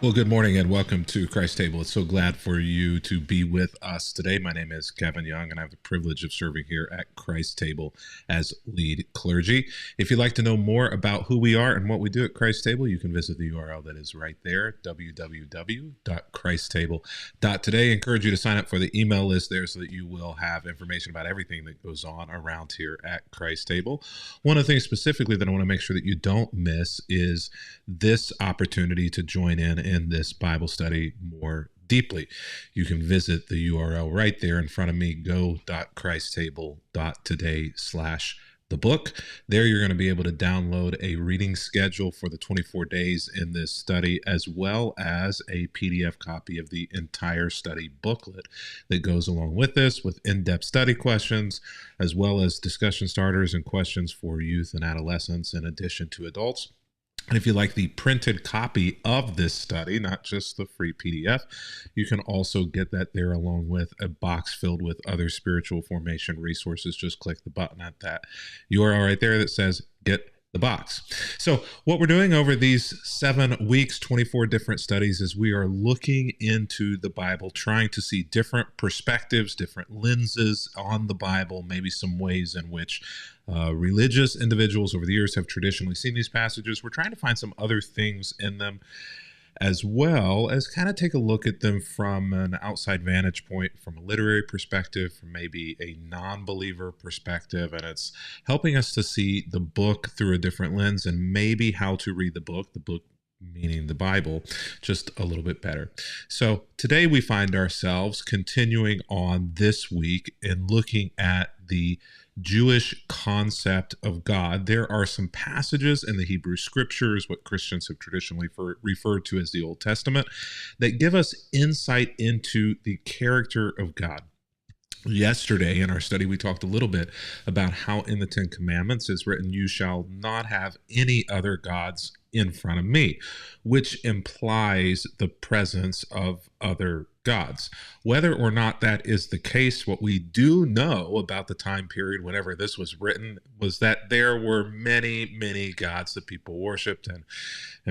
Well, good morning and welcome to Christ Table. It's so glad for you to be with us today. My name is Kevin Young, and I have the privilege of serving here at Christ Table as lead clergy. If you'd like to know more about who we are and what we do at Christ Table, you can visit the URL that is right there, www.christstable.today. I encourage you to sign up for the email list there so that you will have information about everything that goes on around here at Christ Table. One of the things specifically that I want to make sure that you don't miss is this opportunity to join in this Bible study more deeply. You can visit the URL right there in front of me, go.christstable.today/thebook. There you're going to be able to download a reading schedule for the 24 days in this study, as well as a PDF copy of the entire study booklet that goes along with this, with in-depth study questions, as well as discussion starters and questions for youth and adolescents, in addition to adults. And if you like the printed copy of this study, not just the free PDF, you can also get that there along with a box filled with other spiritual formation resources. Just click the button at that URL right there that says Get the Box. So what we're doing over these 7 weeks, 24 different studies, is we are looking into the Bible, trying to see different perspectives, different lenses on the Bible, maybe some ways in which religious individuals over the years have traditionally seen these passages. We're trying to find some other things in them, as well as kind of take a look at them from an outside vantage point, from a literary perspective, from maybe a non-believer perspective. And it's helping us to see the book through a different lens, and maybe how to read the book meaning the Bible, just a little bit better. So today we find ourselves continuing on this week and looking at the Jewish concept of God. There are some passages in the Hebrew scriptures, what Christians have traditionally referred to as the Old Testament, that give us insight into the character of God. Yesterday in our study, we talked a little bit about how in the Ten Commandments is written, "You shall not have any other gods in front of me," which implies the presence of other gods. Whether or not that is the case, what we do know about the time period whenever this was written was that there were many, many gods that people worshipped, and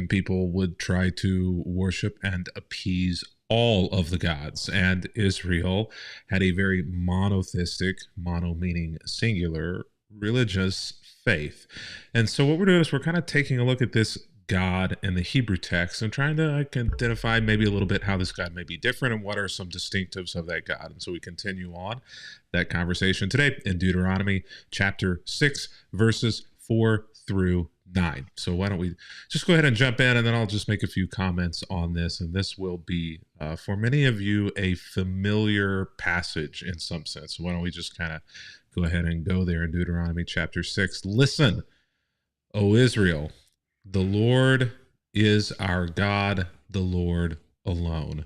people would try to worship and appease all of the gods. And Israel had a very monotheistic, mono meaning singular, religious faith. And so what we're doing is we're kind of taking a look at this God in the Hebrew text and trying to identify maybe a little bit how this God may be different and what are some distinctives of that God. And so we continue on that conversation today in Deuteronomy chapter 6, verses 4 through 9. So why don't we just go ahead and jump in, and then I'll just make a few comments on this. And this will be, for many of you, a familiar passage in some sense. So why don't we just kind of go ahead and go there in Deuteronomy chapter 6. Listen, O Israel, the Lord is our God, the Lord alone.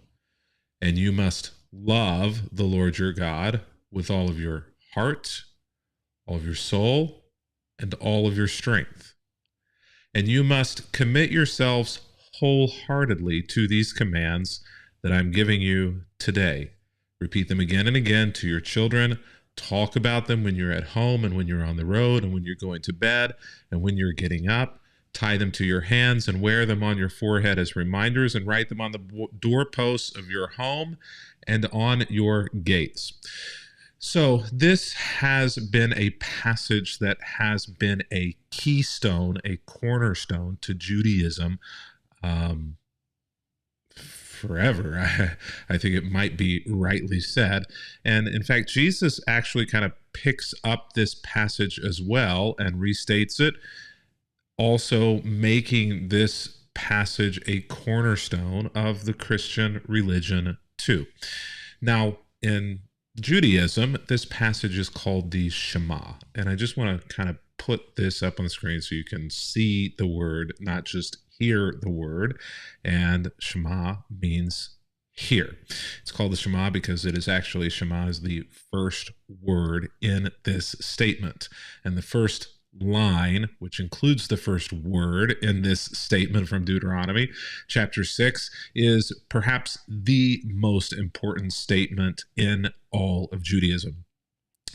And you must love the Lord your God with all of your heart, all of your soul, and all of your strength. And you must commit yourselves wholeheartedly to these commands that I'm giving you today. Repeat them again and again to your children. Talk about them when you're at home and when you're on the road and when you're going to bed and when you're getting up. Tie them to your hands and wear them on your forehead as reminders, and write them on the doorposts of your home and on your gates. So this has been a passage that has been a keystone, a cornerstone to Judaism forever. I think it might be rightly said. And in fact, Jesus actually kind of picks up this passage as well and restates it, also making this passage a cornerstone of the Christian religion too. Now, in Judaism, this passage is called the Shema. And I just want to kind of put this up on the screen so you can see the word, not just hear the word. And Shema means hear. It's called the Shema because it is actually, Shema is the first word in this statement. And the first line, which includes the first word in this statement from Deuteronomy chapter 6, is perhaps the most important statement in all of Judaism.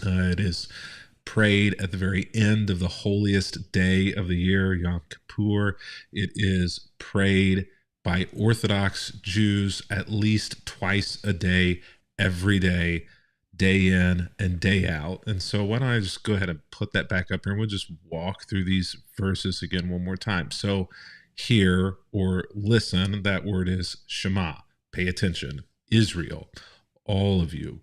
It is prayed at the very end of the holiest day of the year, Yom Kippur. It is prayed by Orthodox Jews at least twice a day, every day, day in and day out. And so why don't I just go ahead and put that back up here, and we'll just walk through these verses again one more time. So hear or listen, that word is Shema, pay attention, Israel, all of you,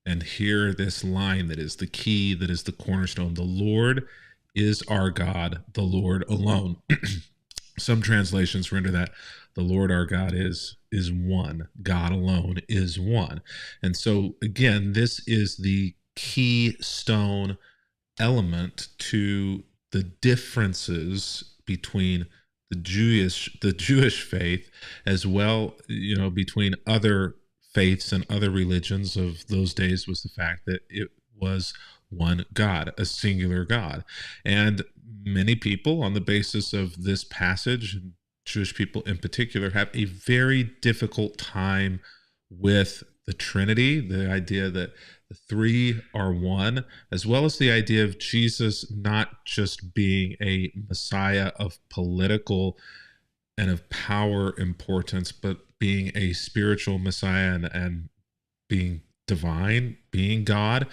and hear this line that is the key, that is the cornerstone. The Lord is our God, the Lord alone. Some translations render that the Lord our God is one. God alone is one. And so again, this is the keystone element to the differences between the Jewish faith, as well, between other faiths and other religions of those days, was the fact that it was one God, a singular God. And many people, on the basis of this passage, Jewish people in particular, have a very difficult time with the Trinity, the idea that the three are one, as well as the idea of Jesus not just being a Messiah of political and of power importance, but being a spiritual Messiah and being divine, being God.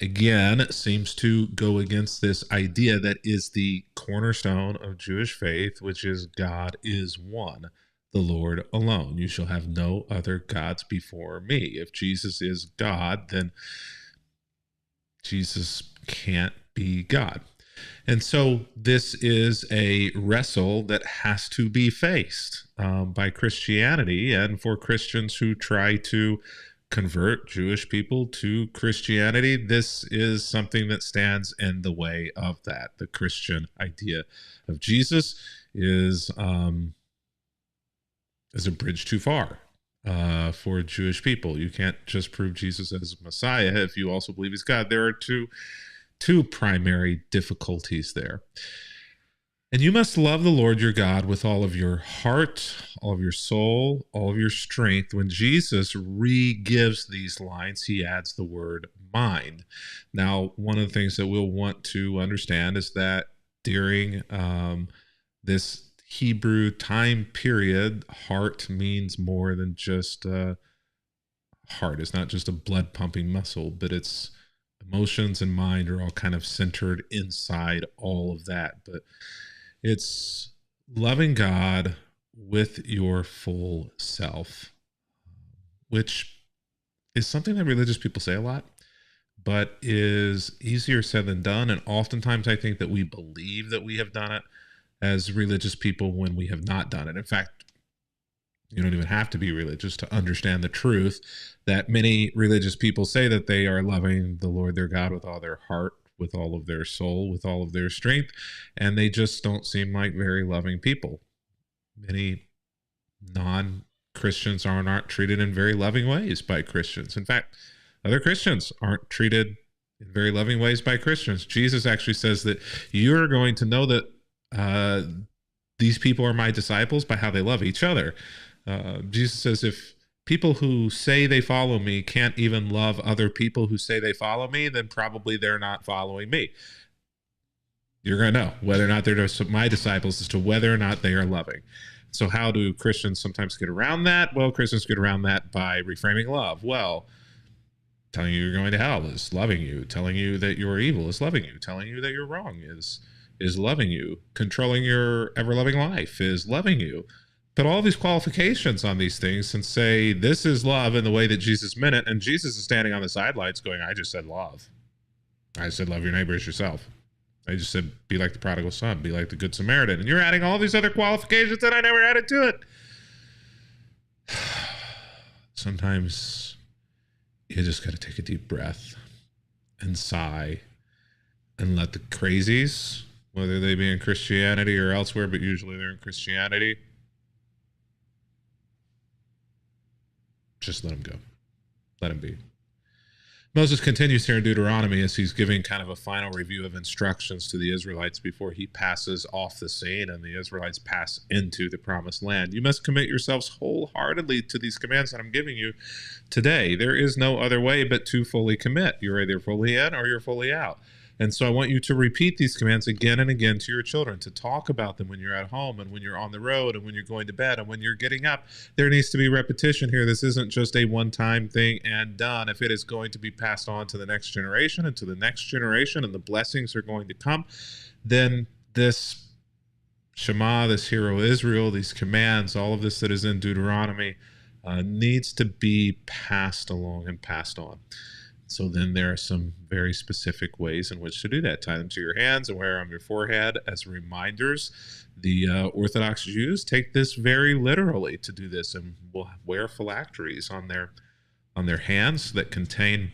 Again, seems to go against this idea that is the cornerstone of Jewish faith, which is God is one, the Lord alone. You shall have no other gods before me. If Jesus is God, then Jesus can't be God. And so this is a wrestle that has to be faced by Christianity, and for Christians who try to convert Jewish people to Christianity, this is something that stands in the way of that. The Christian idea of Jesus is a bridge too far for Jewish people. You can't just prove Jesus as Messiah if you also believe he's God. There are two primary difficulties there. And you must love the Lord your God with all of your heart, all of your soul, all of your strength. When Jesus re-gives these lines, he adds the word mind. Now, one of the things that we'll want to understand is that during this Hebrew time period, heart means more than just heart. It's not just a blood pumping muscle, but it's emotions and mind are all kind of centered inside all of that. But it's loving God with your full self, which is something that religious people say a lot, but is easier said than done. And oftentimes I think that we believe that we have done it as religious people when we have not done it. In fact, you don't even have to be religious to understand the truth that many religious people say that they are loving the Lord their God with all their heart, with all of their soul, with all of their strength, and they just don't seem like very loving people. Many non-Christians are not treated in very loving ways by Christians. In fact, other Christians aren't treated in very loving ways by Christians. Jesus actually says that you're going to know that these people are my disciples by how they love each other. Jesus says, if people who say they follow me can't even love other people who say they follow me, then probably they're not following me. You're going to know whether or not they're my disciples as to whether or not they are loving. So how do Christians sometimes get around that? Well, Christians get around that by reframing love. Well, telling you you're going to hell is loving you. Telling you that you're evil is loving you. Telling you that you're wrong is loving you. Controlling your ever-loving life is loving you. Put all these qualifications on these things and say, this is love in the way that Jesus meant it. And Jesus is standing on the sidelines going, I just said love. I said love your neighbor as yourself. I just said be like the prodigal son, be like the good Samaritan. And you're adding all these other qualifications that I never added to it. Sometimes you just got to take a deep breath and sigh and let the crazies, whether they be in Christianity or elsewhere, but usually they're in Christianity, just let them go. Let them be. Moses continues here in Deuteronomy as he's giving kind of a final review of instructions to the Israelites before he passes off the scene and the Israelites pass into the promised land. You must commit yourselves wholeheartedly to these commands that I'm giving you today. There is no other way but to fully commit. You're either fully in or you're fully out. And so I want you to repeat these commands again and again to your children, to talk about them when you're at home and when you're on the road and when you're going to bed and when you're getting up. There needs to be repetition here. This isn't just a one-time thing and done. If it is going to be passed on to the next generation and to the next generation, and the blessings are going to come, then this Shema, this Hero Israel, these commands, all of this that is in Deuteronomy needs to be passed along and passed on. So then there are some very specific ways in which to do that. Tie them to your hands and wear on your forehead as reminders. The Orthodox Jews take this very literally to do this, and will wear phylacteries on their hands that contain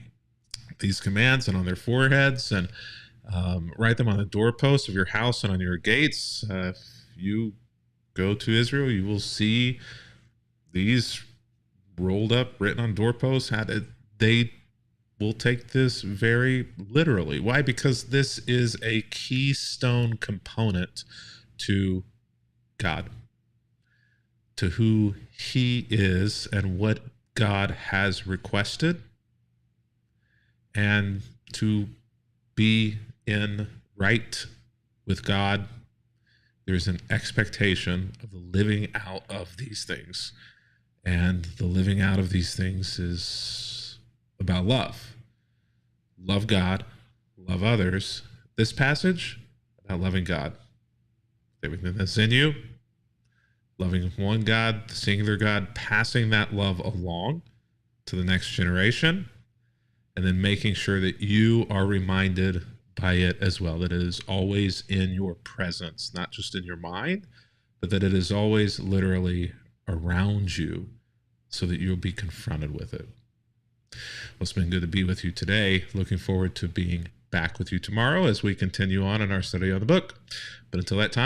these commands, and on their foreheads, and write them on the doorposts of your house and on your gates. If you go to Israel, you will see these rolled up, written on doorposts. They will take this very literally. Why? Because this is a keystone component to God, to who He is and what God has requested, and to be in right with God. There's an expectation of the living out of these things. And the living out of these things is about love. Love God, love others. This passage, about loving God. Everything that's in you, loving one God, the singular God, passing that love along to the next generation, and then making sure that you are reminded by it as well, that it is always in your presence, not just in your mind, but that it is always literally around you, so that you'll be confronted with it. Well, it's been good to be with you today. Looking forward to being back with you tomorrow as we continue on in our study of the book. But until that time,